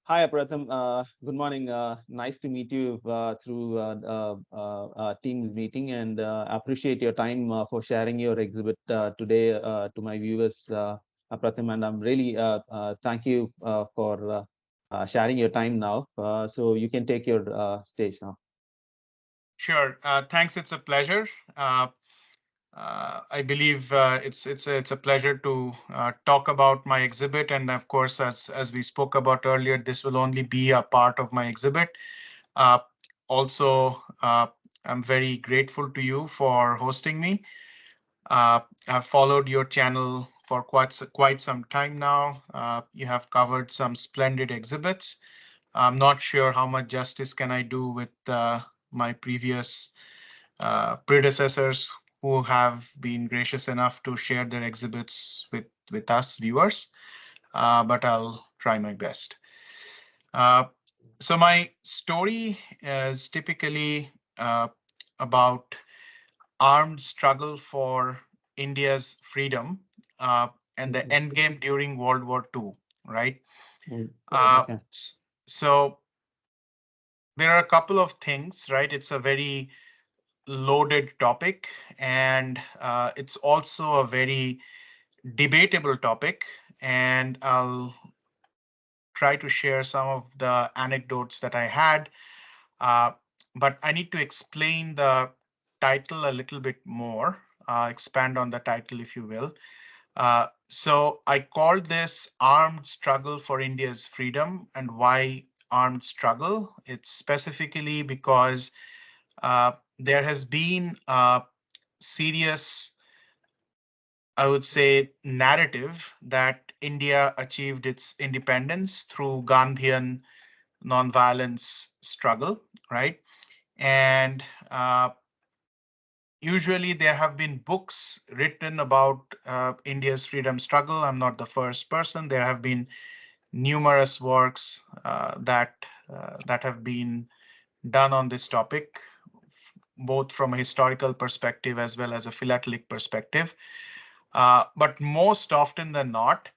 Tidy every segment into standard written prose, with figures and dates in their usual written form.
Hi, Apratim. Good morning. Nice to meet you through Teams meeting, and appreciate your time for sharing your exhibit today to my viewers, Apratim. And I'm really thank you for sharing your time now. So you can take your stage now. Sure. Thanks. It's a pleasure. I believe it's a pleasure to talk about my exhibit, and of course, as we spoke about earlier, this will only be a part of my exhibit. Uh, Also, I'm very grateful to you for hosting me. I've followed your channel for quite some time now. You have covered some splendid exhibits. I'm not sure how much justice can I do with my previous predecessors who have been gracious enough to share their exhibits with us viewers, but I'll try my best. Uh, so my story is typically about armed struggle for India's freedom and the Mhm. endgame during World War II, right? Mm. Uh, Okay. so there are a couple of things, right? It's a very loaded topic, and it's also a very debatable topic. And I'll try to share some of the anecdotes that I had, uh, but I need to explain the title a little bit more, expand on the title, if you will. So I called this Armed Struggle for India's Freedom. And why armed struggle? It's specifically because there has been a serious, I would say, narrative that India achieved its independence through Gandhian nonviolence struggle, right? And usually there have been books written about India's freedom struggle. I'm not the first person. There have been numerous works that have been done on this topic, both from a historical perspective as well as a philatelic perspective. But most often than not,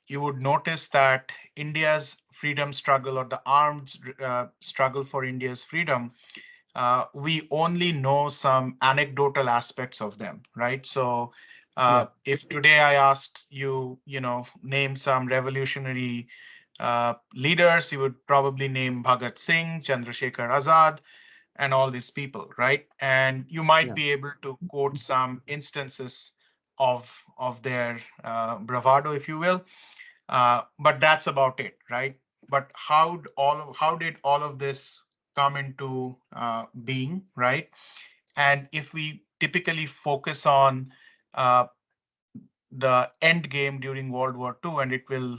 you would notice that India's freedom struggle, or the armed struggle for India's freedom, we only know some anecdotal aspects of them, right? So Yeah. if today I asked you, name some revolutionary leaders, you would probably name Bhagat Singh, Chandrasekhar Azad, and all these people, right? And you might Yeah. be able to quote some instances of their bravado, if you will, but that's about it, right? But how did all of this come into being, right? And if we typically focus on uh, the end game during World War II, and it will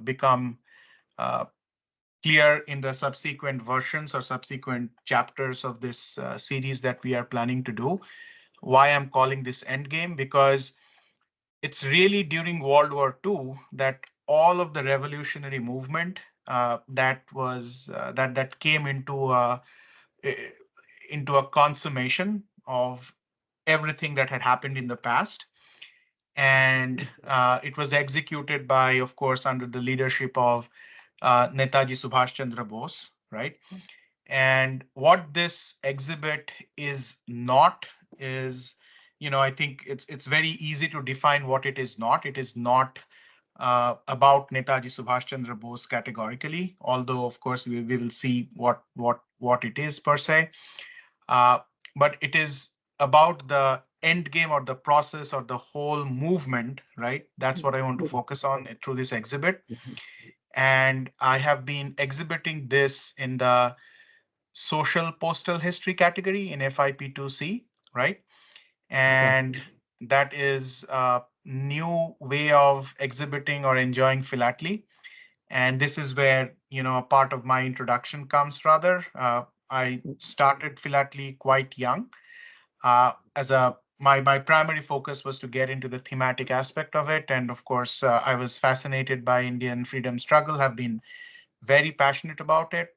become uh, clear in the subsequent versions or subsequent chapters of this series that we are planning to do. Why I'm calling this Endgame? Because it's really during World War II that all of the revolutionary movement that came into a consummation of everything that had happened in the past, and it was executed by, of course, under the leadership of Netaji Subhas Chandra Bose, right? And what this exhibit is not is, I think it's very easy to define what it is not. It is not about Netaji Subhash Chandra Bose categorically, although of course we will see what it is per se. Uh, but it is about the end game, or the process, or the whole movement, right? That's what I want to focus on through this exhibit. Mhm. And I have been exhibiting this in the social postal history category in FIP2C, right? Okay. And that is a new way of exhibiting or enjoying philately. And this is where, a part of my introduction comes rather. I started philately quite young. As a my primary focus was to get into the thematic aspect of it. And of course, I was fascinated by Indian freedom struggle, have been very passionate about it,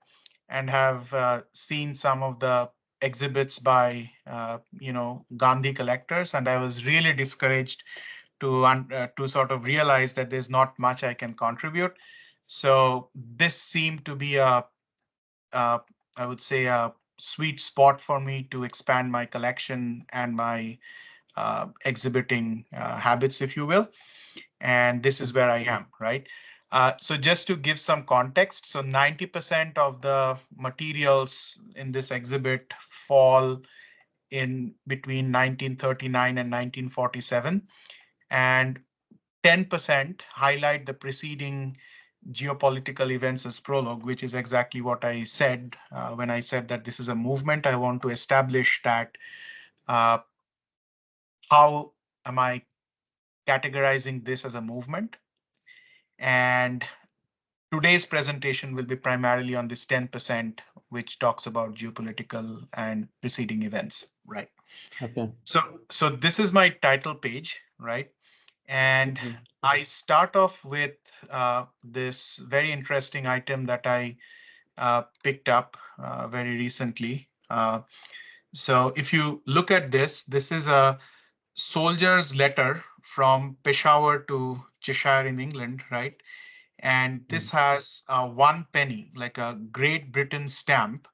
and have seen some of the exhibits by Gandhi collectors, and I was really discouraged to sort of realize that there's not much I can contribute. So this seemed to be I would say, a sweet spot for me to expand my collection and my exhibiting habits, if you will. And this is where I am, right? So just to give some context, so 90% of the materials in this exhibit fall in between 1939 and 1947, and 10% highlight the preceding geopolitical events as prologue, which is exactly what I said when I said that this is a movement. I want to establish that uh, how am I categorizing this as a movement? And today's presentation will be primarily on this 10%, which talks about geopolitical and preceding events, right? Okay. So this is my title page, right? And Mhm. I start off with this very interesting item that I picked up very recently. So if you look at this, this is a soldier's letter from Peshawar to Cheshire in England, right? And this has 1 penny, like a Great Britain stamp,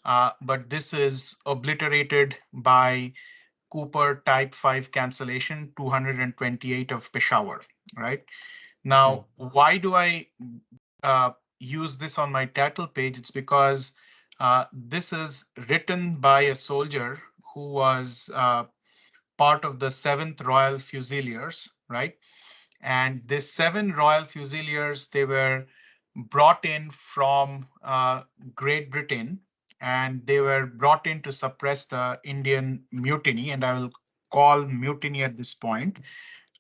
but this is obliterated by Cooper Type 5 cancellation 228 of Peshawar, right? Mm. Now, why do I uh, use this on my title page? It's because this is written by a soldier who was part of the 7th Royal Fusiliers, right? And these 7 Royal Fusiliers, they were brought in from Great Britain, and they were brought in to suppress the Indian mutiny. And I will call mutiny at this point.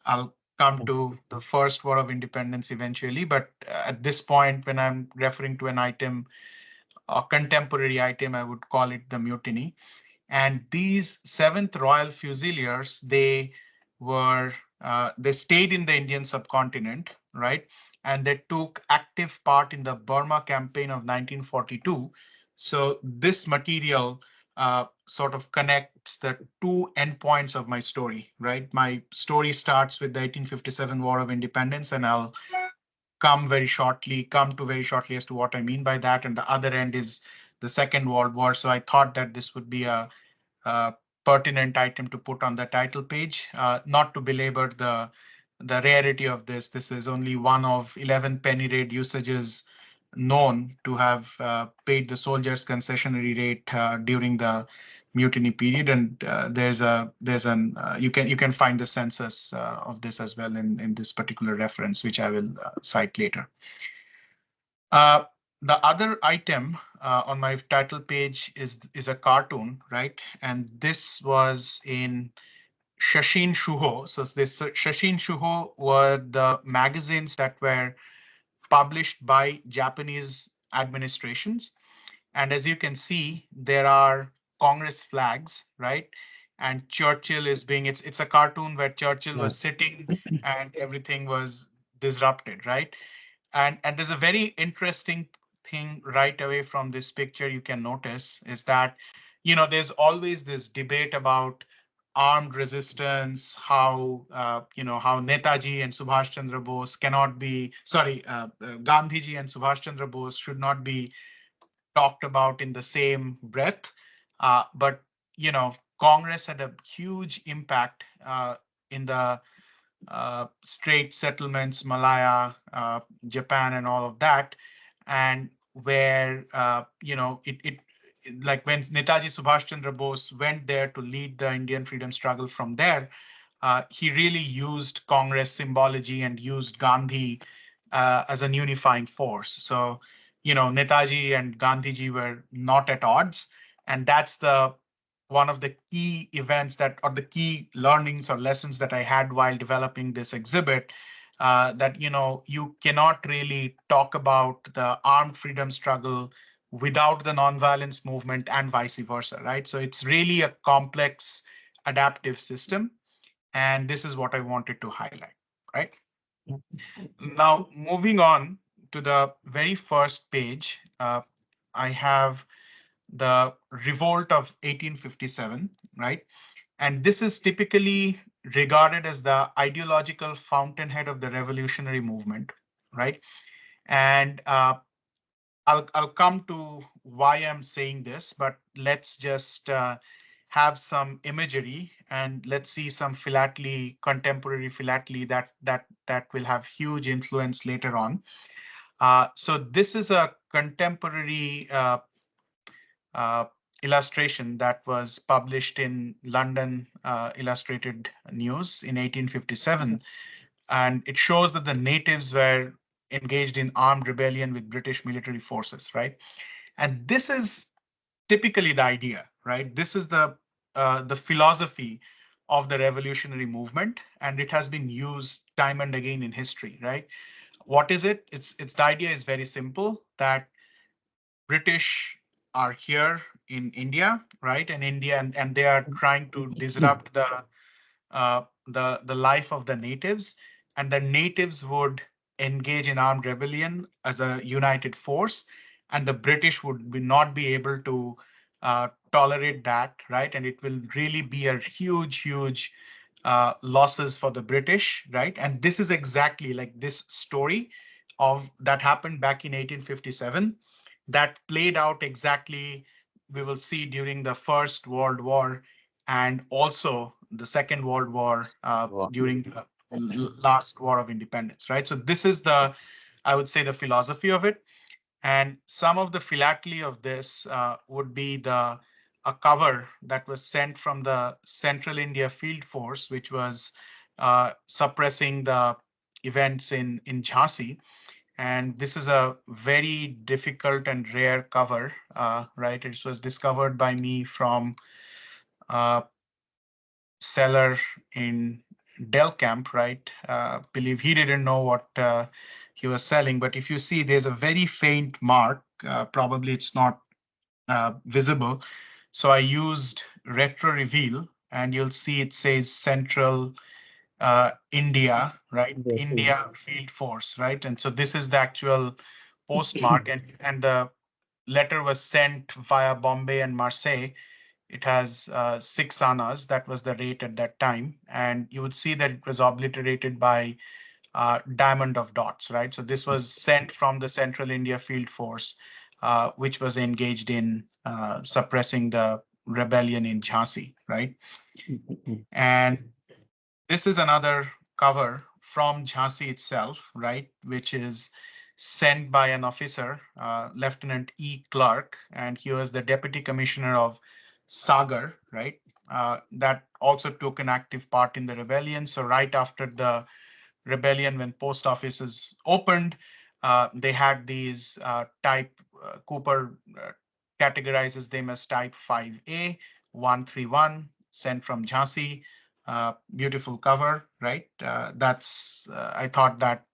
I'll come Okay. to the first war of independence eventually, but at this point, when I'm referring to an item, a contemporary item, I would call it the mutiny. And these 7th Royal Fusiliers, they stayed in the Indian subcontinent, right? And they took active part in the Burma campaign of 1942. So this material sort of connects the two endpoints of my story, right? My story starts with the 1857 War of Independence, and I'll come to very shortly as to what I mean by that. And the other end is the Second World War. So I thought that this would be a pertinent item to put on the title page. Not to belabor the rarity of this. This is only one of 11 penny rate usages known to have paid the soldiers concessionary rate during the mutiny period. And you can find the census of this as well in this particular reference, which I will cite later. Uh, the other item on my title page is a cartoon, right? And this was in Shashin Shuho. So this Shashin Shuho were the magazines that were published by Japanese administrations. And as you can see, there are Congress flags, right? And Churchill is being, it's a cartoon where Churchill Yeah. was sitting and everything was disrupted, right? And there's a very interesting thing right away from this picture you can notice is that, there's always this debate about armed resistance, how Netaji and Subhas Chandra Bose cannot be, sorry, Gandhiji and Subhas Chandra Bose should not be talked about in the same breath. But, Congress had a huge impact in the strait settlements, Malaya, Japan, and all of that, and where it like when Netaji Subhash Chandra Bose went there to lead the Indian freedom struggle from there, he really used Congress symbology and used Gandhi as an unifying force. So, Netaji and Gandhiji were not at odds, and that's the one of the key events that, or the key learnings or lessons that I had while developing this exhibit, that, you cannot really talk about the armed freedom struggle without the nonviolence movement and vice versa, right? So it's really a complex adaptive system. And this is what I wanted to highlight, right? Now, moving on to the very first page, I have the revolt of 1857, right? And this is typically regarded as the ideological fountainhead of the revolutionary movement, right? And I'll come to why I'm saying this, but let's just have some imagery and let's see some philately, contemporary philately that will have huge influence later on. So this is a contemporary uh, illustration that was published in London Illustrated News in 1857. And it shows that the natives were engaged in armed rebellion with British military forces, right? And this is typically the idea, right? This is the philosophy of the revolutionary movement, and it has been used time and again in history, right? What is it? It's the idea is very simple that British are here in India, right? And India, and they are trying to disrupt the life of the natives, and the natives would engage in armed rebellion as a united force, and the British would not be able to tolerate that, right? And it will really be a huge losses for the British, right? And this is exactly like this story of that happened back in 1857 that played out exactly we will see during the First World War and also the Second World War Wow. during the last War of Independence, right? So this is the, I would say, the philosophy of it. And some of the philately of this would be a cover that was sent from the Central India Field Force, which was suppressing the events in Jhansi. And this is a very difficult and rare cover, right? It was discovered by me from a seller in Del Camp, right? Believe he didn't know what he was selling, but if you see, there's a very faint mark. Probably it's not visible. So I used retro reveal, and you'll see it says Central India, right? Yes, yes. India Field Force, right? And so this is the actual postmark, and the letter was sent via Bombay and Marseille. It has 6 annas. That was the rate at that time, and you would see that it was obliterated by diamond of dots, right? So this was sent from the Central India Field Force, which was engaged in suppressing the rebellion in Jhansi, right? And this is another cover from Jhansi itself, right, which is sent by an officer, Lieutenant E. Clark, and he was the Deputy Commissioner of Sagar, right, that also took an active part in the rebellion. So right after the rebellion, when post offices opened, they had these type, Cooper categorizes them as type 5A, 131, sent from Jhansi. Beautiful cover, right? I thought that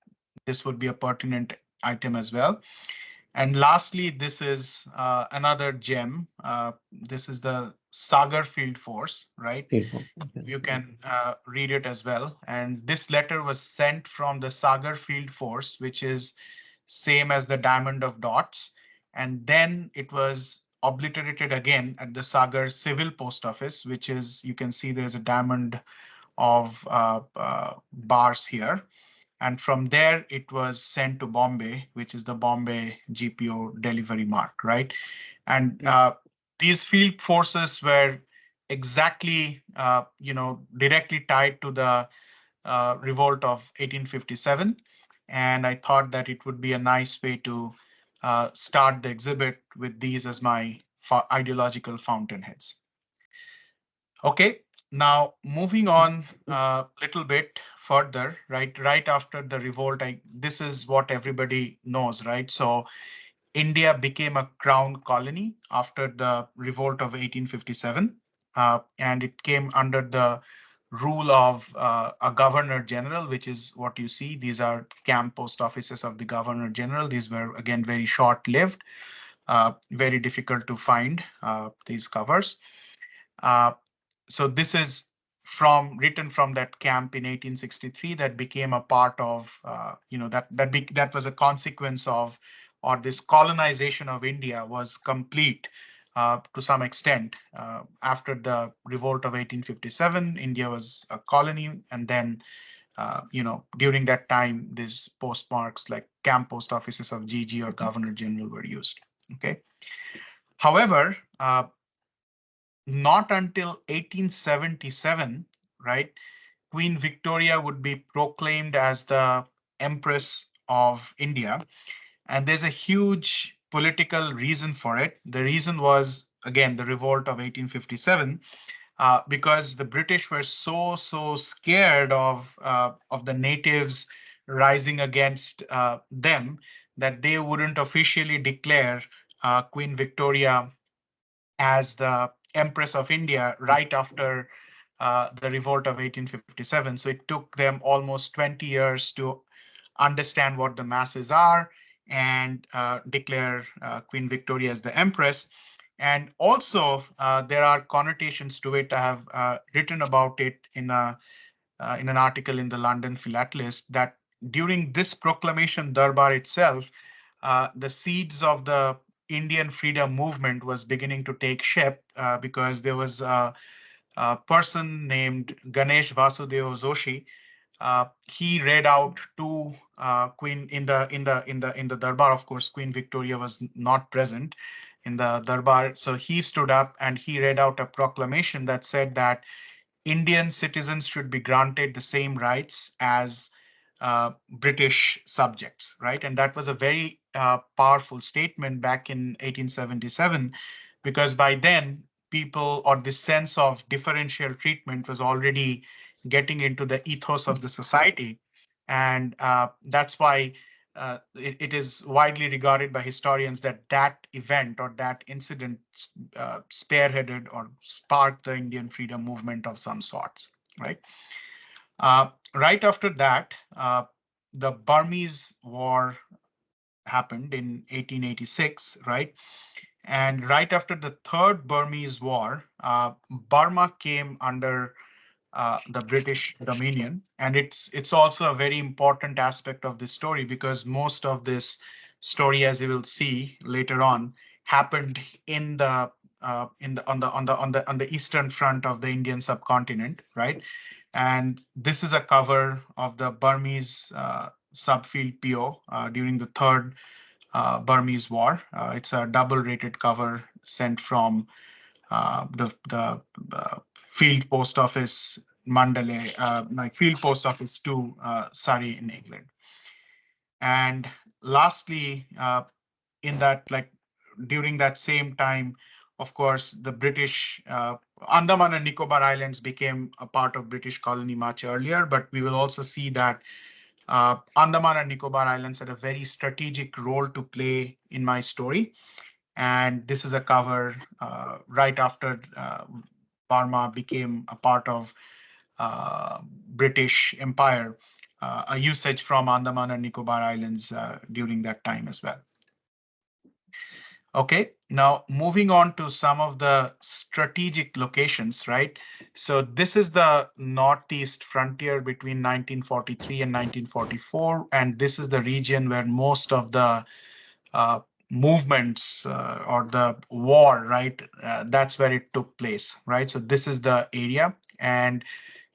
this would be a pertinent item as well. And lastly, this is another gem. This is the Sagar Field Force, right? Beautiful. You can read it as well. And this letter was sent from the Sagar Field Force, which is same as the diamond of dots. And then it was obliterated again at the Sagar Civil Post Office, which is, you can see there's a diamond of bars here. And from there, it was sent to Bombay, which is the Bombay GPO delivery mark, right? And these field forces were exactly, directly tied to the revolt of 1857. And I thought that it would be a nice way to start the exhibit with these as my ideological fountainheads. Okay, now moving on a little bit further, right? Right after the revolt, this is what everybody knows, right? So India became a crown colony after the revolt of 1857, and it came under the rule of a governor general, which is what you see. These are camp post offices of the governor general. These were, again, very short lived, very difficult to find these covers. Uh, so this is written from that camp in 1863 that became a part of, that was a consequence of, or this colonization of India was complete to some extent. After the revolt of 1857, India was a colony, and then during that time, these postmarks like camp post offices of GG or Governor General were used. Okay. However, not until 1877, right, Queen Victoria would be proclaimed as the Empress of India. And there's a huge political reason for it. The reason was, again, the revolt of 1857, because the British were so scared of the natives rising against them that they wouldn't officially declare Queen Victoria as the Empress of India right after the revolt of 1857. So it took them almost 20 years to understand what the masses are and declare Queen Victoria as the Empress. And also, there are connotations to it. I have written about it in an article in the London Philatelist that during this proclamation Darbar itself, the seeds of the Indian freedom movement was beginning to take shape because there was a person named Ganesh Vasudeva Joshi. He read out to Queen in the Darbar. Of course, Queen Victoria was not present in the Darbar, so he stood up and he read out a proclamation that said that Indian citizens should be granted the same rights as British subjects, right? And that was a very powerful statement back in 1877, because by then people, or this sense of differential treatment was already getting into the ethos of the society. And that's why it is widely regarded by historians that that event or that incident spearheaded or sparked the Indian freedom movement of some sorts, right? Right after that, the Burmese War happened in 1886, right? And right after the Third Burmese War, Burma came under the British Dominion, and it's also a very important aspect of this story because most of this story, as you will see later on, happened in the on the eastern front of the Indian subcontinent, right? And this is a cover of the Burmese subfield PO during the Third Burmese War. It's a double-rated cover sent from the field post office Mandalay, like field post office to Surrey in England. And lastly, in that, like during that same time, of course, the British Andaman and Nicobar Islands became a part of British colony much earlier, but we will also see that Andaman and Nicobar Islands had a very strategic role to play in my story. And this is a cover right after Burma became a part of British Empire, a usage from Andaman and Nicobar Islands during that time as well. Okay, now moving on to some of the strategic locations, right? So this is the northeast frontier between 1943 and 1944, and this is the region where most of the movements or the war, right? That's where it took place, right? So this is the area, and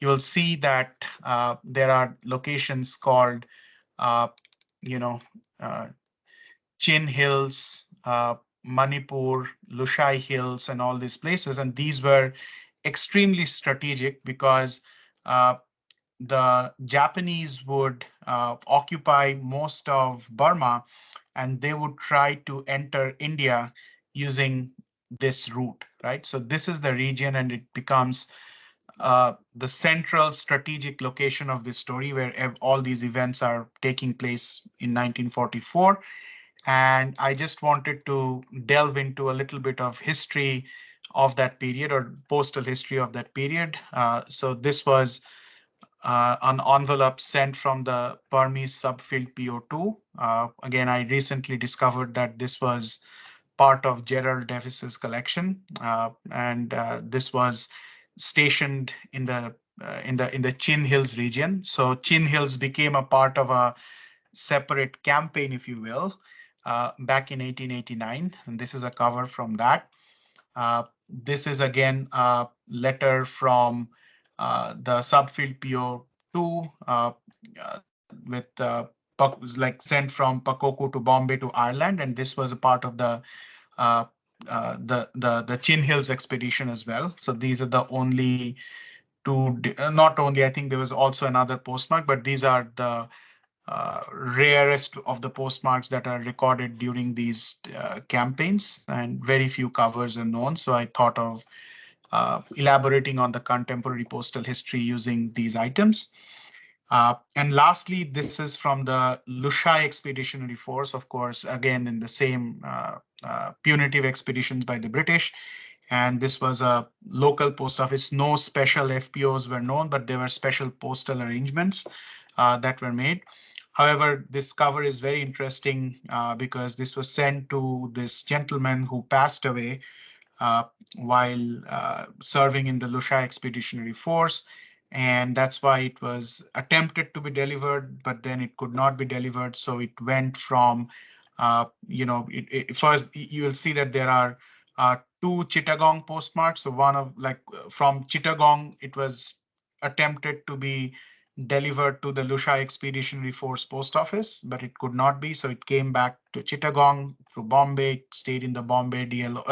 you will see that there are locations called, you know, Chin Hills, Manipur, Lushai Hills, and all these places. And these were extremely strategic because the Japanese would occupy most of Burma and they would try to enter India using this route, right? So this is the region and it becomes the central strategic location of this story where all these events are taking place in 1944. And I just wanted to delve into a little bit of history of that period or postal history of that period. So this was an envelope sent from the Burmese subfield PO2. Again, I recently discovered that this was part of Gerald Davis's collection, and this was stationed in the Chin Hills region. So Chin Hills became a part of a separate campaign, if you will, back in 1889, and this is a cover from that. This is again a letter from the subfield PO2 two with like sent from Pakoko to Bombay to Ireland, and this was a part of the the Chin Hills expedition as well. So these are the only two, not only, I think there was also another postmark, but these are the rarest of the postmarks that are recorded during these campaigns, and very few covers are known. So I thought of elaborating on the contemporary postal history using these items. And lastly, this is from the Lushai Expeditionary Force, of course, again in the same punitive expeditions by the British. And this was a local post office. No special FPOs were known, but there were special postal arrangements that were made. However, this cover is very interesting because this was sent to this gentleman who passed away uh, while serving in the Lushai Expeditionary Force. And that's why it was attempted to be delivered, but then it could not be delivered. So it went from, first you will see that there are two Chittagong postmarks. So one of from Chittagong, it was attempted to be delivered to the Lushai Expeditionary Force post office, but it could not be. So it came back to Chittagong, to Bombay, stayed in the Bombay DLO,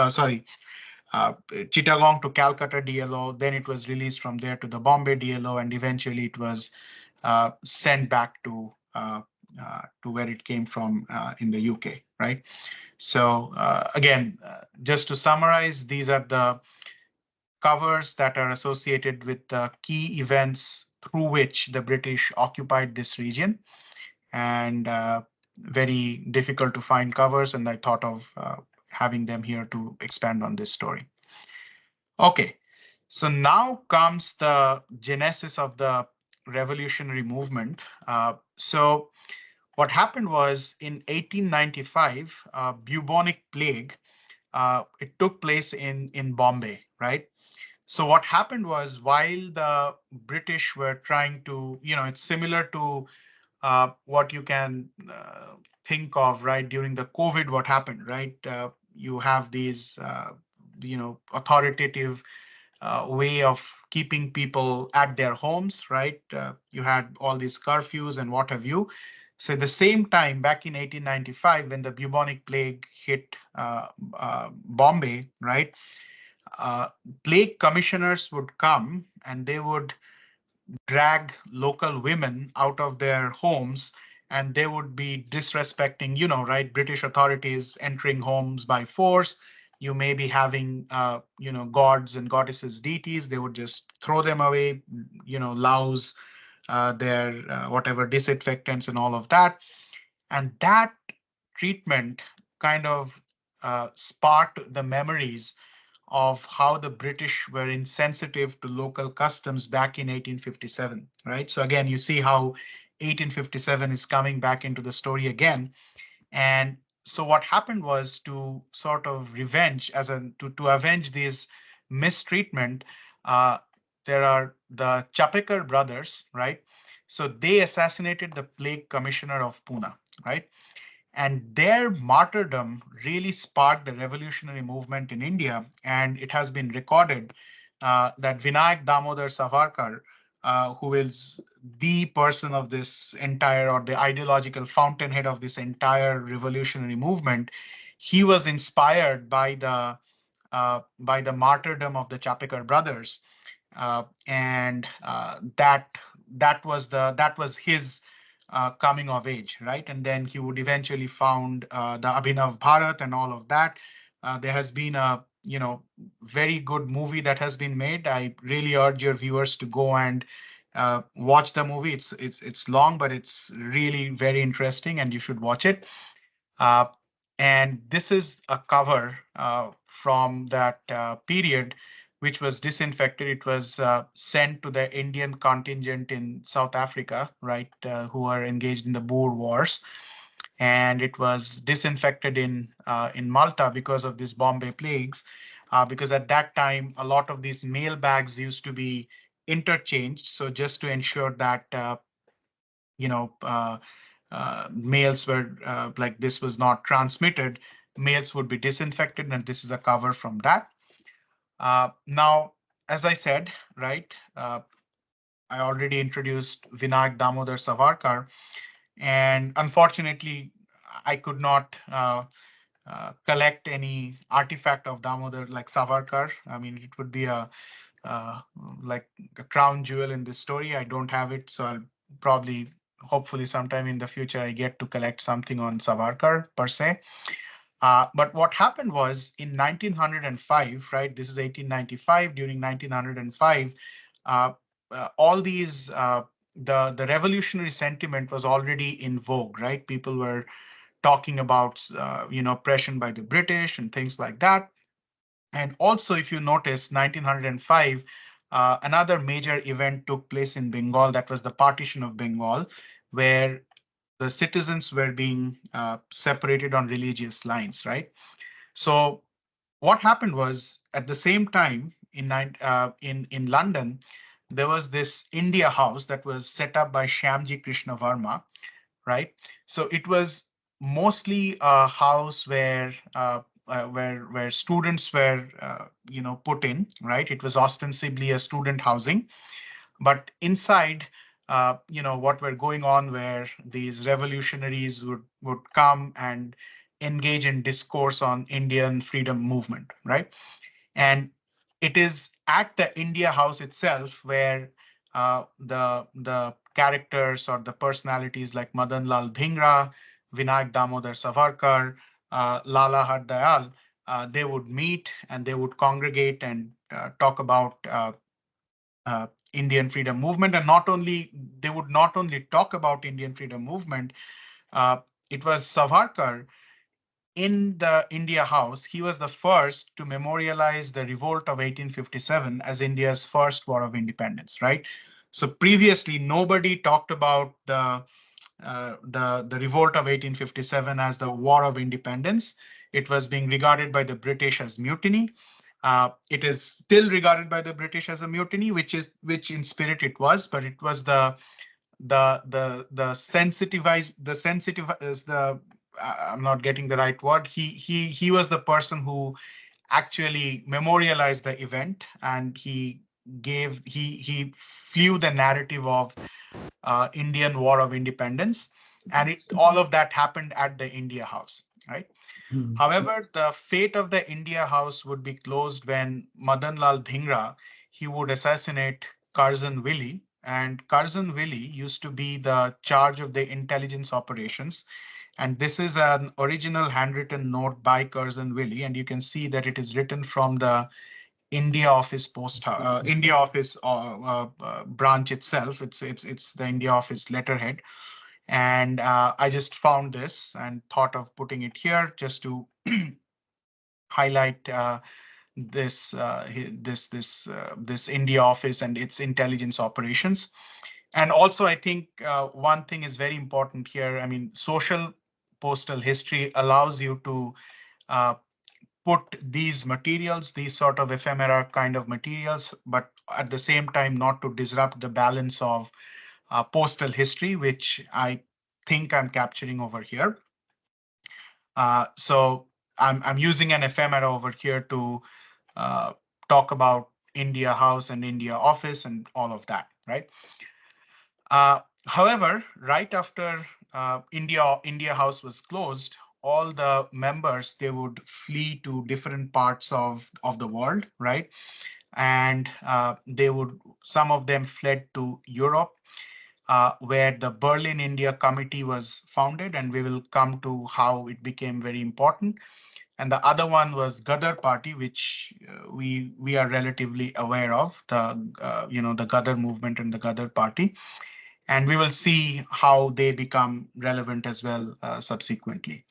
Chittagong to Calcutta DLO. Then it was released from there to the Bombay DLO, and eventually it was sent back to where it came from in the UK, right? So again, just to summarize, these are the covers that are associated with the key events through which the British occupied this region, and very difficult to find covers, and I thought of having them here to expand on this story. Okay, so now comes the genesis of the revolutionary movement. So what happened was in 1895, bubonic plague, it took place in Bombay, right? So what happened was, while the British were trying to, it's similar to what you can think of, right? During the COVID, what happened, right? You have these, authoritative way of keeping people at their homes, right? You had all these curfews and what have you. So at the same time, back in 1895, when the bubonic plague hit Bombay, right? Uh, Plague commissioners would come and they would drag local women out of their homes, and they would be disrespecting, right, British authorities, entering homes by force. You may be having, gods and goddesses, deities. They would just throw them away, louse their whatever disinfectants and all of that. And that treatment kind of sparked the memories of how the British were insensitive to local customs back in 1857, right? So again, you see how 1857 is coming back into the story again. And so what happened was, to sort of revenge, to avenge this mistreatment, uh, there are the Chapekar brothers, right? So they assassinated the plague commissioner of Pune, right? And their martyrdom really sparked the revolutionary movement in India. And it has been recorded that Vinayak Damodar Savarkar, who is the person of this entire, or the ideological fountainhead of this entire revolutionary movement, he was inspired by the martyrdom of the Chapekar brothers, and that was his coming of age, right? And then he would eventually found the Abhinav Bharat and all of that. There has been a very good movie that has been made. I really urge your viewers to go and watch the movie. It's long, but it's really very interesting, and you should watch it. Uh, and this is a cover from that period, which was disinfected. It was sent to the Indian contingent in South Africa, right, who are engaged in the Boer Wars. And it was disinfected in Malta because of these Bombay plagues, because at that time, a lot of these mail bags used to be interchanged. So just to ensure that, you know, mails were like this was not transmitted, mails would be disinfected, and this is a cover from that. Now, as I said, right, I already introduced Vinayak Damodar Savarkar, and unfortunately, I could not collect any artifact of Damodar like Savarkar. I mean, it would be uh, like a crown jewel in this story. I don't have it, so I'll probably, hopefully, sometime in the future, I get to collect something on Savarkar per se. But what happened was in 1905, right? This is 1895. During 1905, uh, all these the revolutionary sentiment was already in vogue, right? People were talking about oppression by the British and things like that. And also, if you notice, 1905, another major event took place in Bengal. That was the partition of Bengal, where the citizens were being separated on religious lines, right? So what happened was at the same time in London, there was this India House that was set up by Shyamji Krishna Varma, right? So it was mostly a house where students were put in, right? It was ostensibly a student housing, but inside, what were going on where these revolutionaries would come and engage in discourse on Indian freedom movement, right? And it is at the India House itself where the characters or the personalities like Madan Lal Dhingra, Vinayak Damodar Savarkar, Lala Hardayal, they would meet and they would congregate and talk about Indian freedom movement. And not only they would not only talk about Indian freedom movement, uh, it was Savarkar in the India House. He was the first to memorialize the revolt of 1857 as India's first war of independence, right? So previously, nobody talked about the revolt of 1857 as the war of independence. It was being regarded by the British as mutiny. It is still regarded by the British as a mutiny, which in spirit it was, but it was the sensitive is the I'm not getting the right word. He was the person who actually memorialized the event, and he flew the narrative of Indian War of Independence, and all of that happened at the India House, right? Hmm. However, the fate of the India House would be closed when Madan Lal Dhingra, he would assassinate Curzon Willie, and Curzon Willie used to be the charge of the intelligence operations. And this is an original handwritten note by Curzon Willie, and you can see that it is written from the India Office branch itself. It's the India Office letterhead, and I just found this and thought of putting it here just to highlight this India Office and its intelligence operations. And also, I think one thing is very important here. I mean, social postal history allows you to uh, put these materials, these sort of ephemera kind of materials, but at the same time not to disrupt the balance of postal history, which I think I'm capturing over here. So I'm using an ephemera over here to uh, talk about India House and India Office and all of that, right? However, right after India House was closed, all the members, they would flee to different parts of the world, right? And some of them fled to Europe, where the Berlin India Committee was founded, and we will come to how it became very important. And the other one was Gadar Party, which we are relatively aware of, the Gadar movement and the Gadar Party, and we will see how they become relevant as well subsequently.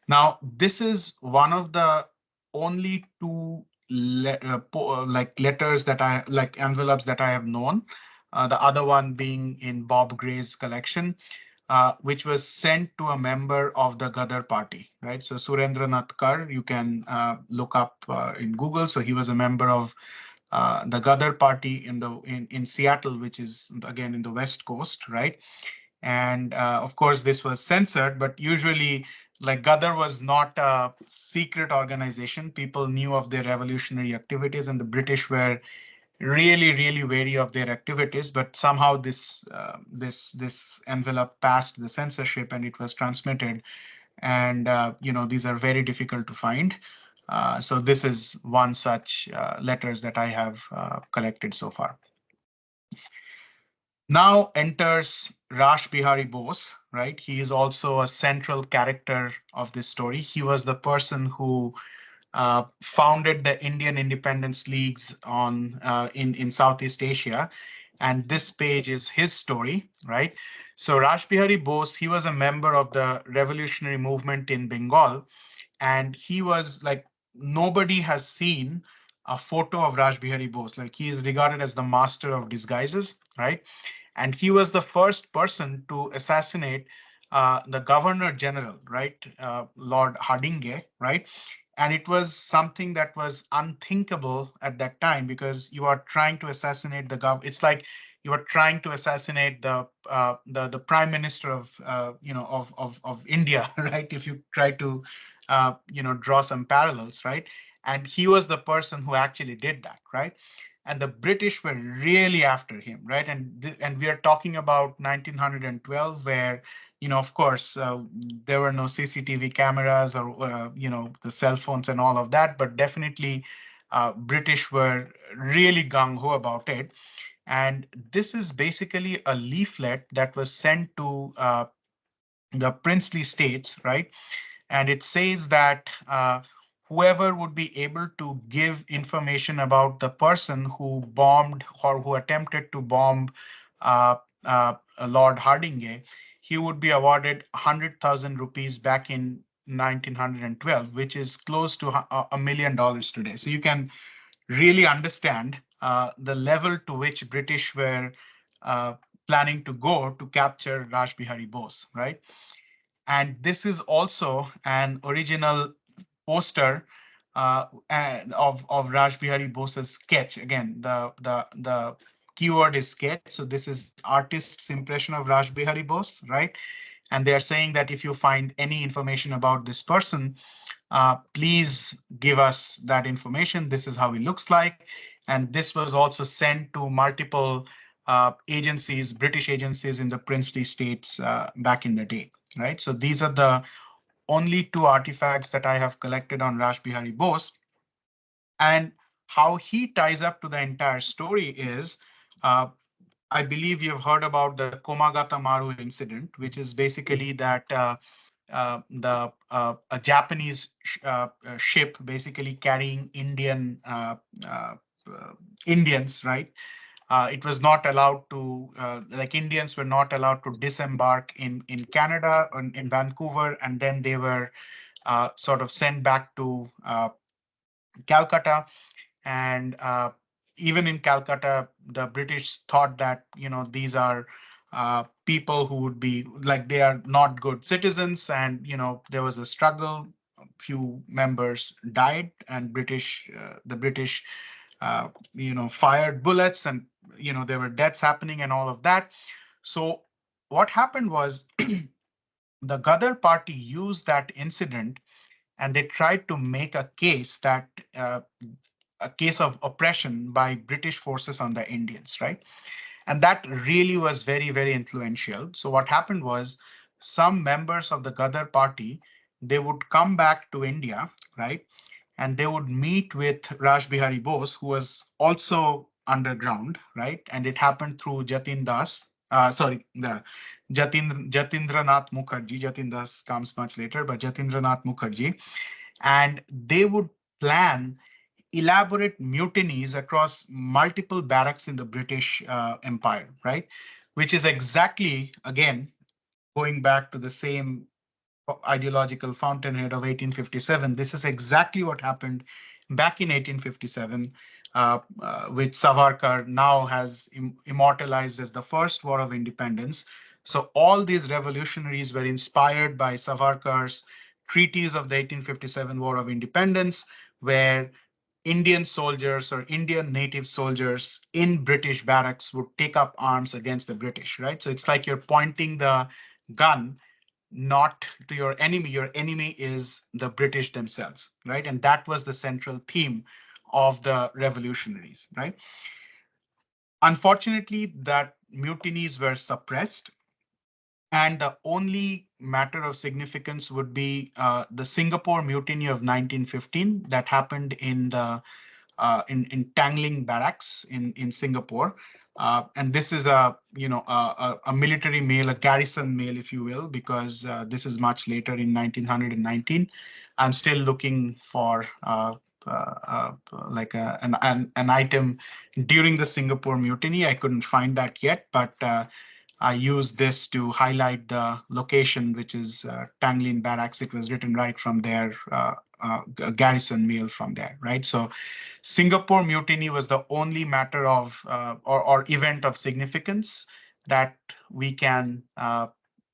Now, this is one of the only two like letters that I like envelopes that I have known. The other one being in Bob Gray's collection, which was sent to a member of the Gadar party, right? So Surendranath Kar, you can look up in Google. So he was a member of the Gadar party in Seattle, which is again in the West Coast, right? And of course, this was censored, but usually, like Gadar was not a secret organization. People knew of their revolutionary activities, and the British were really, really wary of their activities. But somehow this envelope passed the censorship and it was transmitted. And these are very difficult to find. So this is one such letters that I have collected so far. Now enters Rash Bihari Bose, right? He is also a central character of this story. He was the person who founded the Indian Independence Leagues in Southeast Asia, and this page is his story, right? So Rash Bihari Bose, he was a member of the revolutionary movement in Bengal, and he was like, nobody has seen a photo of Raj Bihari Bose. Like, he is regarded as the master of disguises, right? And he was the first person to assassinate the governor general, right, Lord Hardinge, right? And it was something that was unthinkable at that time, because you are trying to assassinate the gov. It's like you are trying to assassinate the prime minister of India, right? If you try to draw some parallels, right? And he was the person who actually did that, right? And the British were really after him, right? And we are talking about 1912, where, of course, there were no CCTV cameras or the cell phones and all of that, but definitely British were really gung ho about it. And this is basically a leaflet that was sent to the princely states, right? And it says that whoever would be able to give information about the person who bombed or who attempted to bomb uh, Lord Hardinge, he would be awarded 100,000 rupees back in 1912, which is close to $1 million today. So you can really understand the level to which British were uh, planning to go to capture Raj Bihari Bose, right? And this is also an original poster of Raj Bihari Bose's sketch. Again, the keyword is sketch. So this is artist's impression of Raj Bihari Bose, right? And they are saying that if you find any information about this person, please give us that information. This is how he looks like. And this was also sent to multiple agencies, British agencies in the princely states back in the day, right? So these are the only two artifacts that I have collected on Rash Bihari Bose. And how he ties up to the entire story is, uh, I believe you've heard about the Komagata Maru incident, which is basically that a Japanese ship basically carrying uh, Indians, right? It was not allowed to, like, Indians were not allowed to disembark in Canada, in Vancouver, and then they were sort of sent back to Calcutta. And even in Calcutta, the British thought that, these are people who would be like, they are not good citizens. And, there was a struggle. A few members died, and the British, fired bullets, and, there were deaths happening and all of that. So what happened was the Ghadar party used that incident, and they tried to make a case that a case of oppression by British forces on the Indians, right? And that really was very, very influential. So what happened was, some members of the Ghadar party, they would come back to India, right? And they would meet with Raj Bihari Bose, who was also underground, right? And it happened through Jatin Das. The Jatindranath Mukherjee. Jatin Das comes much later, but Jatindranath Mukherjee. And they would plan elaborate mutinies across multiple barracks in the British Empire, right? Which is exactly, again, going back to the same ideological fountainhead of 1857. This is exactly what happened back in 1857, which Savarkar now has immortalized as the first war of independence. So all these revolutionaries were inspired by Savarkar's treaties of the 1857 War of Independence, where Indian soldiers or Indian native soldiers in British barracks would take up arms against the British, right? So it's like you're pointing the gun not to your enemy is the British themselves, right? And that was the central theme of the revolutionaries, right? Unfortunately, that mutinies were suppressed, and the only matter of significance would be the Singapore Mutiny of 1915 that happened in the in Tangling Barracks in Singapore. And this is a military mail, a garrison mail, if you will, because this is much later in 1919. I'm still looking for like an item during the Singapore Mutiny. I couldn't find that yet, but I used this to highlight the location, which is Tangling Barracks. It was written right from there, garrison mail from there, right? So Singapore Mutiny was the only matter of or event of significance that we can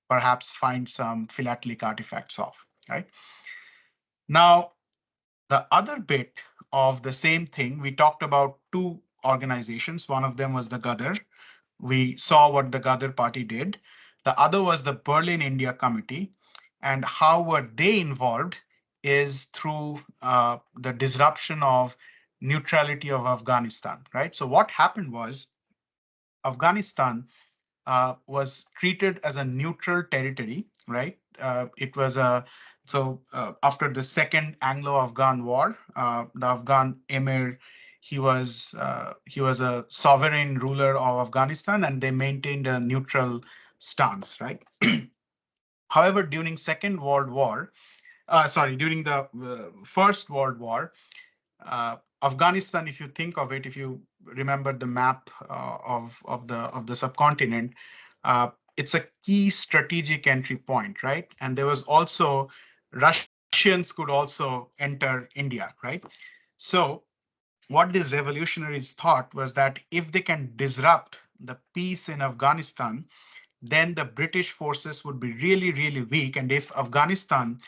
perhaps find some philatelic artifacts of, right? Now, the other bit of the same thing, we talked about two organizations. One of them was the Ghadar. We saw what the Ghadar party did. The other was the Berlin India Committee. And how were they involved is through the disruption of neutrality of Afghanistan, right? So what happened was Afghanistan was treated as a neutral territory, right? It was a after the Second Anglo-Afghan War, the Afghan emir, he was a sovereign ruler of Afghanistan, and they maintained a neutral stance, right? However, during Second World War, during the First World War, Afghanistan, if you think of it, if you remember the map of the subcontinent, it's a key strategic entry point, right? And there was also Russians could also enter India, right? So what these revolutionaries thought was that if they can disrupt the peace in Afghanistan, then the British forces would be really, really weak. And if Afghanistan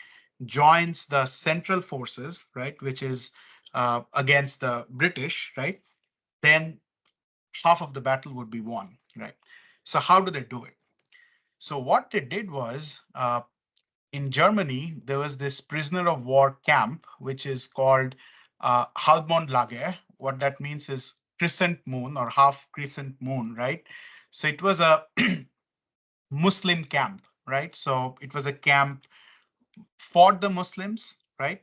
joins the central forces, right, which is against the British, right, then half of the battle would be won, right? So how do they do it? So what they did was in Germany, there was this prisoner of war camp, which is called Halbmondlager. What that means is crescent moon or half crescent moon, right? So it was a Muslim camp, right? So it was a camp for the Muslims, right?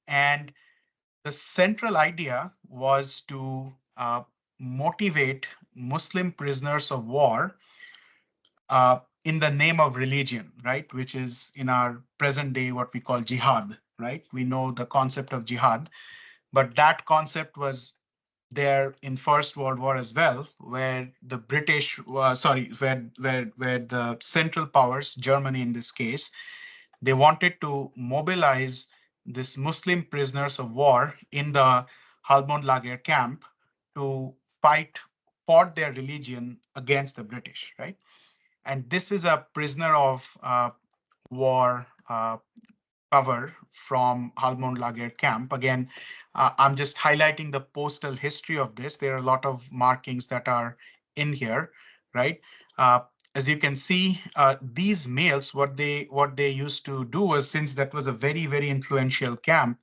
And the central idea was to motivate Muslim prisoners of war in the name of religion, right? Which is in our present day what we call jihad, right? We know the concept of jihad, but that concept was there in First World War as well, where the British, where the Central Powers, Germany in this case, they wanted to mobilize these Muslim prisoners of war in the Halbmondlager camp to fight for their religion against the British, right? And this is a prisoner of war cover from Halbmondlager camp. Again, I'm just highlighting the postal history of this. There are a lot of markings that are in here, right? As you can see, these mails, what they used to do was, since that was a very, very influential camp,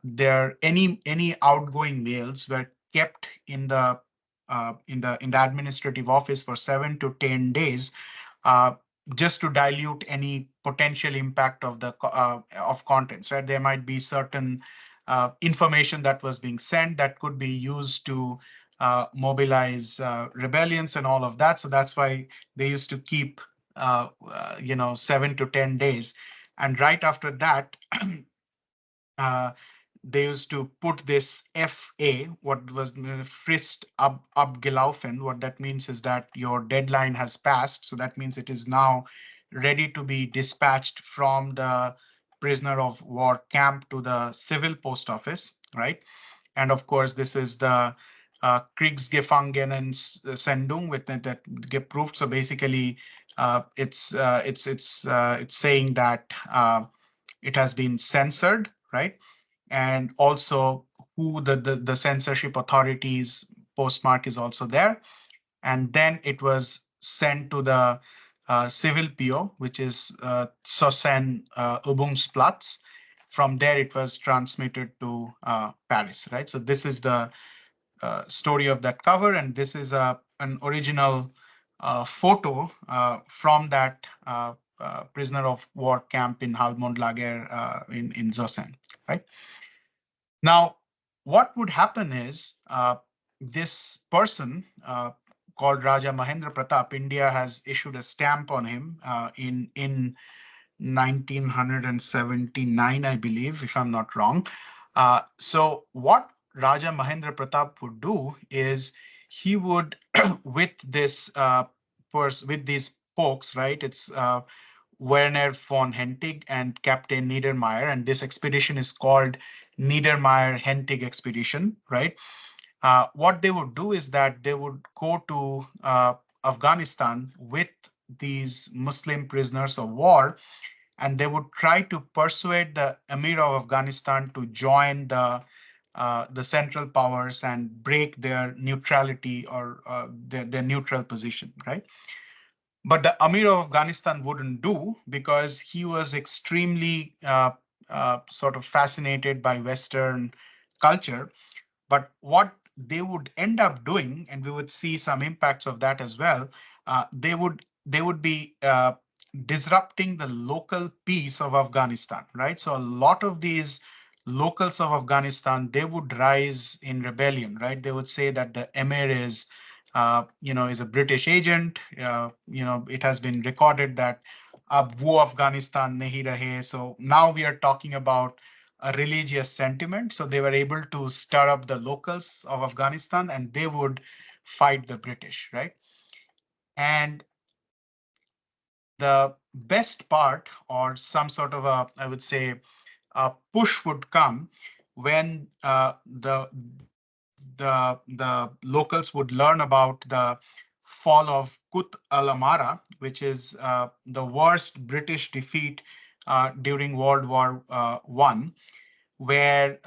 there any outgoing mails were kept in the administrative office for 7 to 10 days, just to dilute any potential impact of the of contents, right? There might be certain information that was being sent that could be used to mobilize rebellions and all of that. So that's why they used to keep 7 to 10 days, and right after that they used to put this FA, what was Frist abgelaufen. What that means is that your deadline has passed. So that means it is now ready to be dispatched from the prisoner of war camp to the civil post office, right? And of course, this is the Kriegsgefangenensendung with that approved. So basically, it's saying that it has been censored, right? And also who the censorship authorities postmark is also there. And then it was sent to the civil PO, which is Sosen Übungsplatz. From there, it was transmitted to Paris, right? So this is the story of that cover, and this is an original photo from that prisoner of war camp in Halmond-Lager in Zosen, right? Now, what would happen is this person called Raja Mahendra Pratap, India has issued a stamp on him in 1979, I believe, if I'm not wrong. So what Raja Mahendra Pratap would do is he would, with this with these folks, right? It's Werner von Hentig and Captain Niedermeyer, and this expedition is called Niedermeyer-Hentig expedition, right? What they would do is that they would go to Afghanistan with these Muslim prisoners of war, and they would try to persuade the Emir of Afghanistan to join the Central Powers and break their neutrality or their neutral position, right? But the Amir of Afghanistan wouldn't do because he was extremely sort of fascinated by Western culture. But what they would end up doing, and we would see some impacts of that as well, they would be disrupting the local peace of Afghanistan, right? So a lot of these locals of Afghanistan, they would rise in rebellion, right? They would say that the emir is is a British agent. It has been recorded that ab wo Afghanistan nahi rahe. So now we are talking about a religious sentiment. So they were able to stir up the locals of Afghanistan, and they would fight the British, right? And the best part, or some sort of I would say, a push would come when the locals would learn about the fall of Kut al-Amara, which is the worst British defeat during World War One, where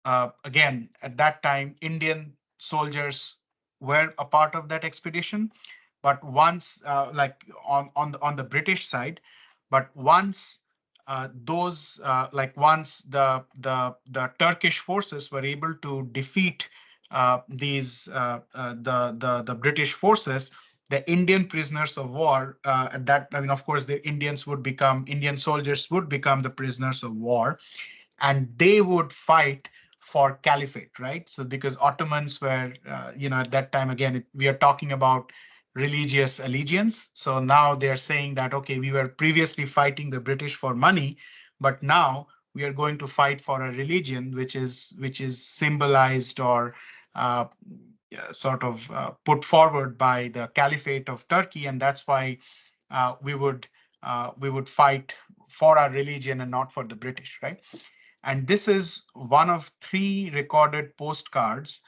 again at that time Indian soldiers were a part of that expedition, but once like on the British side, but once once the Turkish forces were able to defeat these the British forces, the Indian prisoners of war at that, I mean, of course, the Indian soldiers would become the prisoners of war, and they would fight for caliphate, right? So because Ottomans were, at that time, again, we are talking about religious allegiance. So now they're saying that, okay, we were previously fighting the British for money, but now we are going to fight for a religion which is symbolized or put forward by the Caliphate of Turkey, and that's why we would fight for our religion and not for the British, right? And this is one of three recorded postcards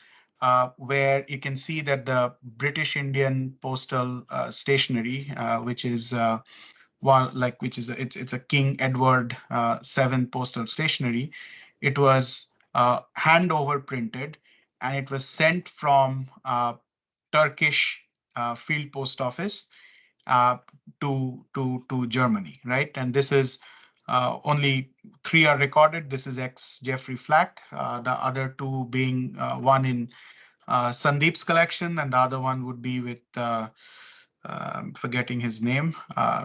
where you can see that the British Indian postal stationery, which is it's a King Edward VII postal stationery. It was hand over printed, and it was sent from Turkish field post office uh, to Germany, right? And this is only three are recorded. This is ex Jeffrey Flack, the other two being one in Sandeep's collection, and the other one would be with I'm forgetting his name.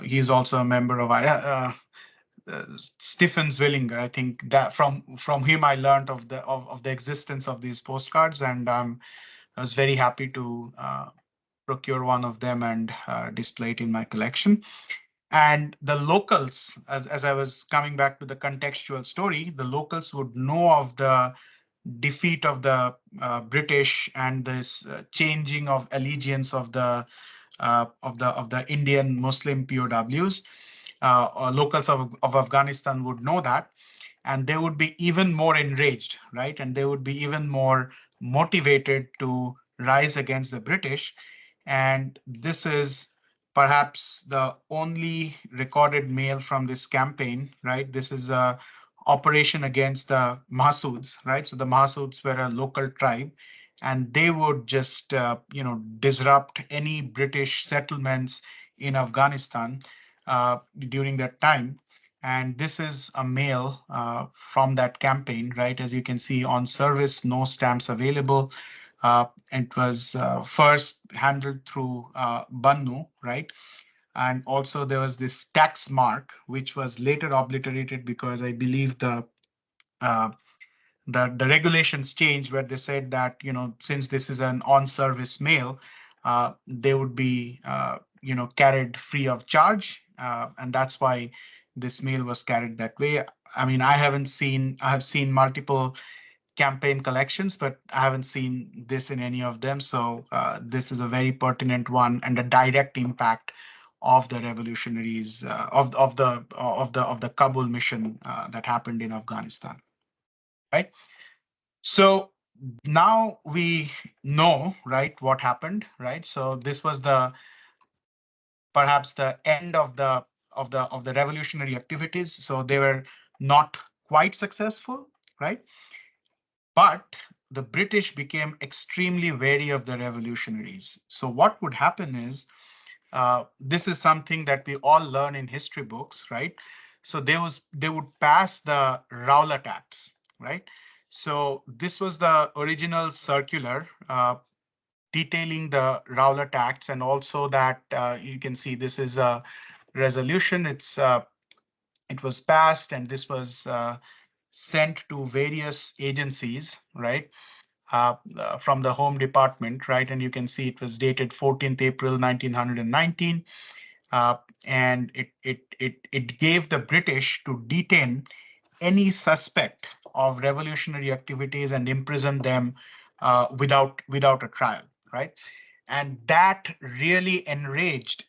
He's also a member of Stephen Zwillinger. I think that from him I learned of the existence of these postcards, and I was very happy to procure one of them and display it in my collection. And the locals, as I was coming back to the contextual story, the locals would know of the defeat of the British and this changing of allegiance of the Indian Muslim POWs. Locals of Afghanistan would know that, and they would be even more enraged, right? And they would be even more motivated to rise against the British. And this is perhaps the only recorded mail from this campaign, right? This is a operation against the Mahsuds, right? So the Mahsuds were a local tribe, and they would just, disrupt any British settlements in Afghanistan during that time. And this is a mail from that campaign, right? As you can see, on service, no stamps available. It was first handled through Bannu, right? And also there was this tax mark, which was later obliterated because I believe uh, the regulations changed, where they said that, since this is an on-service mail, they would be carried free of charge, and that's why this mail was carried that way. I mean, I have seen multiple campaign collections, but I haven't seen this in any of them. So this is a very pertinent one and a direct impact of the revolutionaries, of the Kabul mission that happened in Afghanistan, right? So now we know, right, what happened, right? So this was perhaps the end of the revolutionary activities. So they were not quite successful, right? But the British became extremely wary of the revolutionaries. So what would happen is, this is something that we all learn in history books, right? So they would pass the Rowlatt Acts, right? So this was the original circular detailing the Rowlatt Acts, and also that you can see this is a resolution. It was passed, and this was sent to various agencies, right? From the Home Department, right? And you can see it was dated 14th April 1919, uh, and it gave the British to detain any suspect of revolutionary activities and imprison them without a trial, right? And that really enraged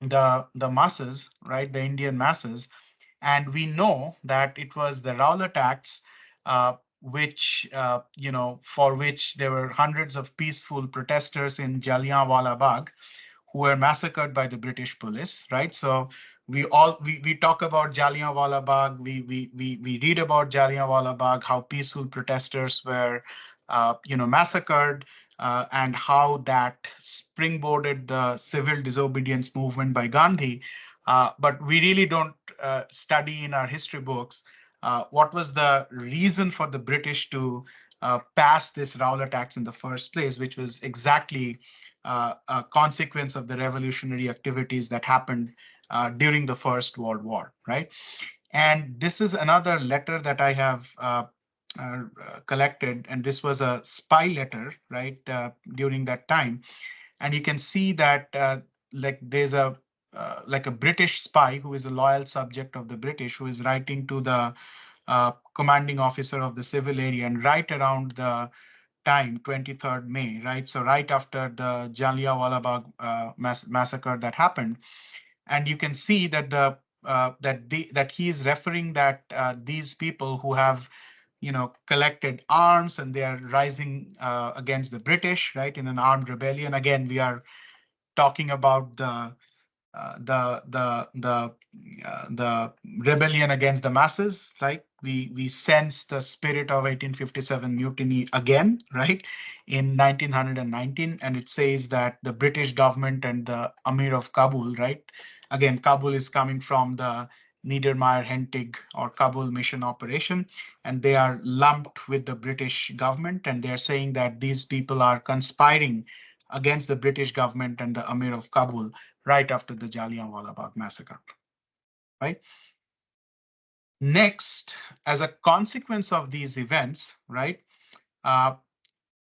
the masses, right? The Indian masses, and we know that it was the Rowlatt Acts, which for which there were hundreds of peaceful protesters in Jallianwala Bagh who were massacred by the British police, right? So we talk about Jallianwala Bagh, we read about Jallianwala Bagh, how peaceful protesters were, massacred, and how that springboarded the civil disobedience movement by Gandhi. But we really don't study in our history books what was the reason for the British to pass this Rowlatt Acts in the first place, which was exactly a consequence of the revolutionary activities that happened during the First World War, right? And this is another letter that I have collected, and this was a spy letter, right, during that time. And you can see that there's a British spy who is a loyal subject of the British, who is writing to the commanding officer of the civil area, and right around the time, 23rd May, right? So right after the Jallianwala Bagh massacre that happened, and you can see that that he is referring that these people who have collected arms, and they are rising against the British, right, in an armed rebellion. Again, we are talking about the rebellion against the masses. Like we sense the spirit of 1857 mutiny again, right, in 1919, and it says that the British government and the Amir of Kabul, right, again Kabul is coming from the Niedermeyer-Hentig or Kabul mission operation, and they are lumped with the British government, and they're saying that these people are conspiring against the British government and the Amir of Kabul right after the Jallianwala Bagh massacre, right? Next, as a consequence of these events, right, uh,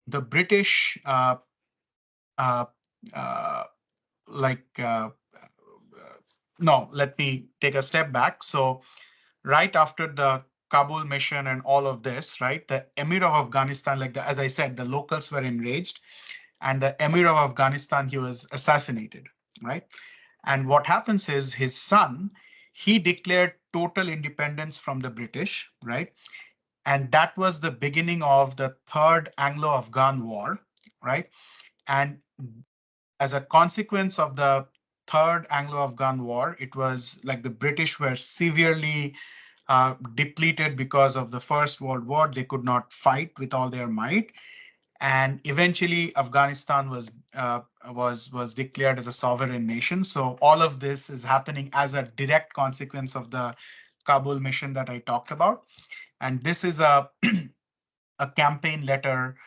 the British, uh, uh, like, no, let me take a step back. So right after the Kabul mission and all of this, right, the Emir of Afghanistan, as I said, the locals were enraged, and the Emir of Afghanistan, he was assassinated, right? And what happens is his son, he declared total independence from the British, right? And that was the beginning of the Third Anglo-Afghan War, right? And as a consequence of the Third Anglo-Afghan War, it was like the British were severely depleted because of the First World War. They could not fight with all their might. and eventually Afghanistan was declared as a sovereign nation. So all of this is happening as a direct consequence of the Kabul mission that I talked about. And this is a campaign letter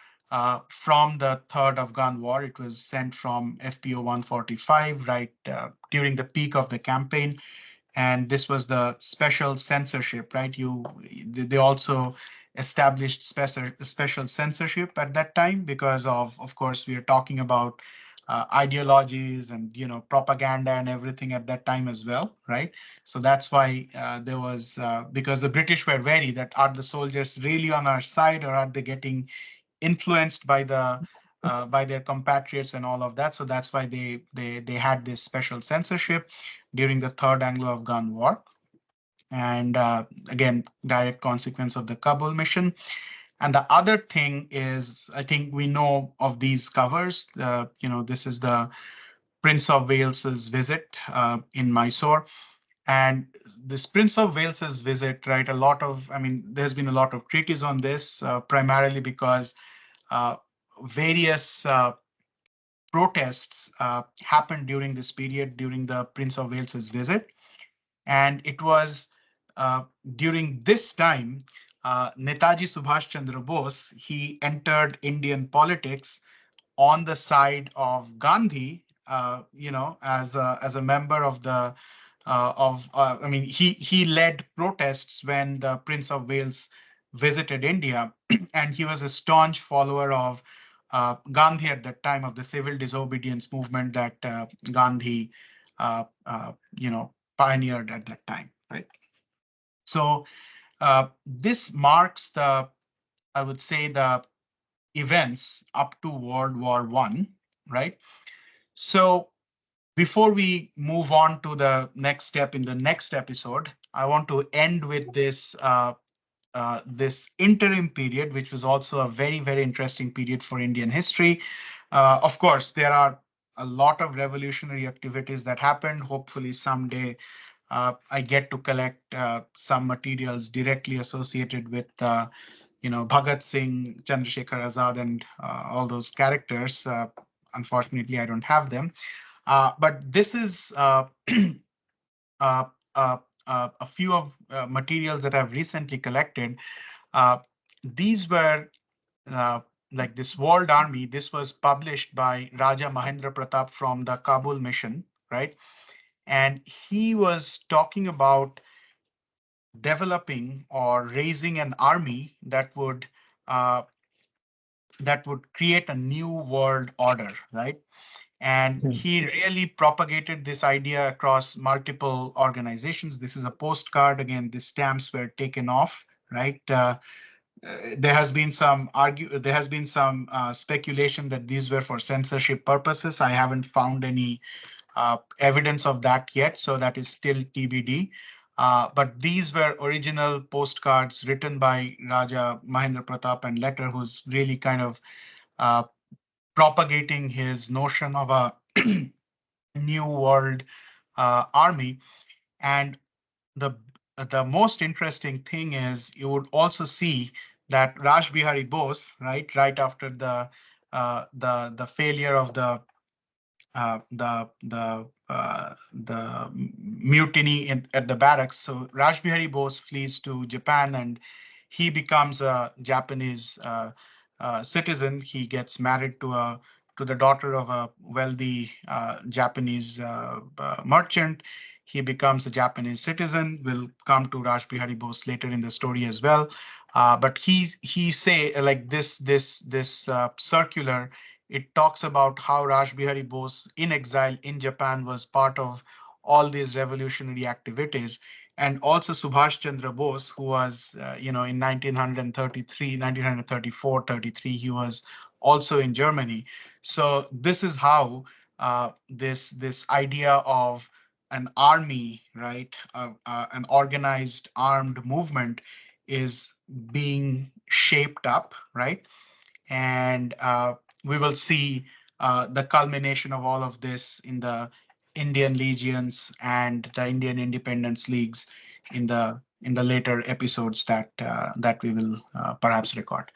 from the Third Afghan War. It was sent from FPO 145 right during the peak of the campaign, and this was the special censorship, right? They also established special censorship at that time because of course, we are talking about ideologies and propaganda and everything at that time as well, right? So that's why there was because the British were wary that are the soldiers really on our side, or are they getting influenced by their compatriots and all of that. So that's why they had this special censorship during the Third Anglo-Afghan War, and again, direct consequence of the Kabul mission. And the other thing is, I think we know of these covers. This is the Prince of Wales's visit in Mysore. And this Prince of Wales's visit, right? There's been a lot of treatise on this, primarily because uh, various protests happened during this period, during the Prince of Wales's visit. And it was during this time, Netaji Subhas Chandra Bose, he entered Indian politics on the side of Gandhi, as a member of the he led protests when the Prince of Wales visited India, and he was a staunch follower of Gandhi at that time, of the civil disobedience movement that Gandhi, pioneered at that time, right? So this marks I would say, the events up to World War I, right? So before we move on to the next step in the next episode, I want to end with this interim period, which was also a very, very interesting period for Indian history. Of course, there are a lot of revolutionary activities that happened. Hopefully, someday I get to collect some materials directly associated with Bhagat Singh, Chandrasekhar Azad, and all those characters. Unfortunately, I don't have them. But this is uh, uh, a few of materials that I've recently collected. Uh, these were like this World Army. This was published by Raja Mahendra Pratap from the Kabul mission, right? And he was talking about developing or raising an army uh, that would create a new world order, right? And Hmm. he really propagated this idea across multiple organizations. This is a postcard. Again, the stamps were taken off, right? There has been some speculation that these were for censorship purposes. I haven't found any evidence of that yet, so that is still TBD. But these were original postcards written by Raja Mahendra Pratap and Letter, who's really kind of uh, propagating his notion of a new world army. And the the most interesting thing is you would also see that Raj Bihari Bose, right after the failure of the mutiny at the barracks. So Raj Bihari Bose flees to Japan, and he becomes a Japanese citizen. He gets married to the daughter of a wealthy Japanese merchant. He becomes a Japanese citizen. We'll come to Raj Bihari Bose later in the story as well. But he say like this circular, it talks about how Raj Bihari Bose in exile in Japan was part of all these revolutionary activities. And also Subhash Chandra Bose, who was, in 1933, 1934, 33, he was also in Germany. So this is how this idea of an army, right, an organized armed movement is being shaped up, right? And we will see the culmination of all of this in the Indian legions and the Indian independence leagues in the later episodes that we will perhaps record.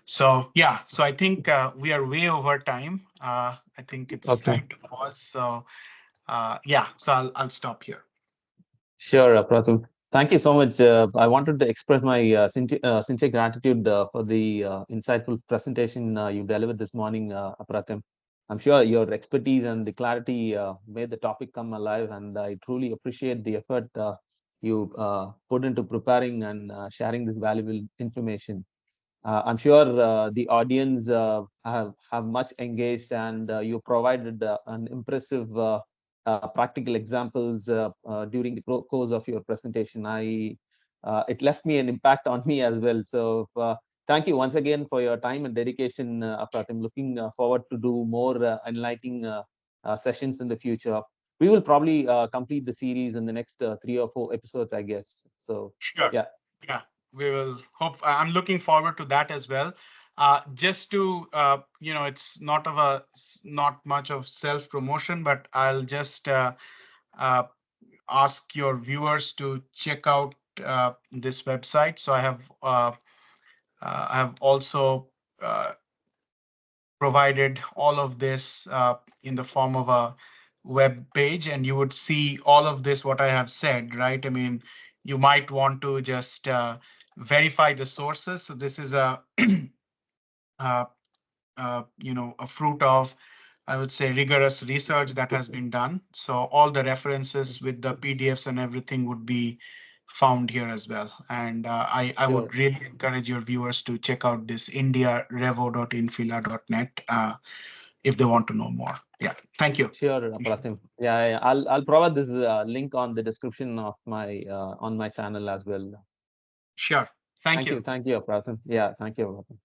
So yeah, so I think we are way over time. I think it's Okay. time to pause. So yeah, so I'll stop here. Sure, Pratham. Thank you so much. I wanted to express my sincere gratitude for the insightful presentation you delivered this morning, Apratim. I'm sure your expertise and the clarity made the topic come alive, and I truly appreciate the effort you put into preparing and sharing this valuable information. I'm sure the audience have much engaged, and you provided an impressive practical examples during the course of your presentation. It left me an impact on me as well. So thank you once again for your time and dedication, Apratim. Looking forward to do more enlightening sessions in the future. We will probably complete the series in the next 3 or 4 episodes, I guess. So Sure. yeah, Yeah, we will hope. I'm looking forward to that as well. Just to it's not much of self promotion, but I'll just uh, ask your viewers to check out this website. So I have also provided all of this in the form of a web page, and you would see all of this what I have said, right? I mean, you might want to just verify the sources. So this is uh, a fruit of, I would say, rigorous research that has been done. So all the references with the PDFs and everything would be found here as well. And I sure. would really encourage your viewers to check out this indiarevo.infila.net if they want to know more. Yeah, thank you. Sure, Pratim. Yeah, yeah, I'll provide this link on the description of my on my channel as well. Sure. Thank you. Thank you, Pratim. Yeah, thank you, Pratim.